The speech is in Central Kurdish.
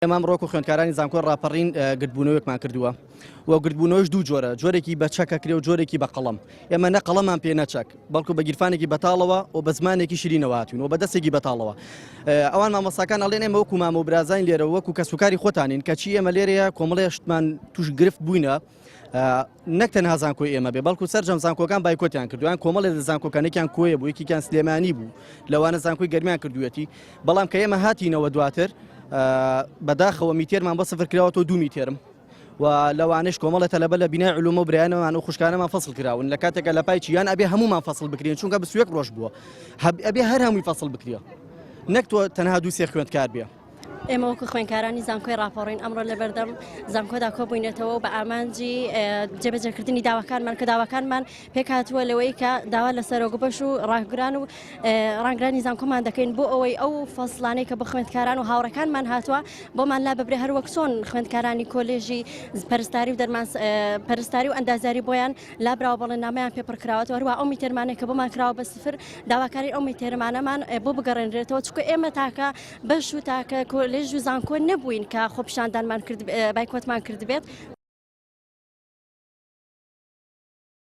ئێمە ڕۆک و خوێندکارانی زانکۆ ڕاپەڕین گردبوونەوەیەکمان کردووە و گردبوونەوەش دوو جۆرە جۆرێکی بە چەکە کرێ و جۆرێکی بە قەڵەم ئێمە نە قەڵەمان پێ نەچەک بەڵکو بە گیرفانێکی بەتاڵەوە و بە زمانێکی شیرینەوە هاتوون و بە دەستێکی بەتاڵەوە ئەوان مامۆستاکان ئەڵێن ئێمە وەکو مامە و برازان لێرە وەکو کەسوکاری خۆتانین کەچی ئێمە لێرەیە کۆمەڵێ شتمان توش گرفت بووینە نەک تەنها زانکۆی ئێمە بێ بەڵکو سەرجەم زانکۆکان بایکۆتیان کردویان کۆمەڵێ لە زانکۆکانێکیان کۆیە بوو یەکێکیان سلێمانی بوو لەوانە زانکۆی گەرمیان کردوێتی بەڵام کە ئێمە هاتینەوە دواتر بەداخەوە میتێرمان بە سفر کراوەوە 2 میتێرم و لەوانش کۆمەڵە تەلەبە لە بینای علومە و برایانەوەمان و خوشکانەمان فەسڵ کراون لە کاتێکە لە پای چیان ئەبێ هەمومان فەسڵ بکرێن چونکە بە 1 ڕۆژ بووە ئەبێ هەر هەمووی فەسڵ بکرێ نەک تۆ تەنها 2-3 خوێندکار بێ. ئێمە وەکو خوێندکارانی زانکۆی ڕاپەڕین ئەمڕۆ لەبەردەم زانکۆدا کۆبووینێتەوە و بە ئامانجی جێبەجێکردنی داواکانمان کە داواکانمان پێک هاتووە لەوەی کە داوا لە سەرۆگوبەش و ڕاگران و ڕانگرانی زانکۆمان دەکەین بۆ ئەوەی ئەو فەسڵانەی کە بە خوێندکاران و هاوڕەکانمان هاتووە بۆمان لا ببرێ هەر وەک چۆن خوێندکارانی کۆلێژی پەرستاری و دەرمان پەرستاری و ئەندازیاری بۆیان لابراوە بەڵێنامەیان پێپڕکراوەوە هەروە ئەو میتێرمانێک کە بۆمان کراوە بە سفر داواکاری ئەو میتێرمانەمان بۆ بگەڕێنرێتەوە چونکە ئێمە تاکە بەش و تاکە کۆلێژ و زانکۆ نەبووین کە خۆپیشاندانمان کرد بایکۆتمان کرد بێت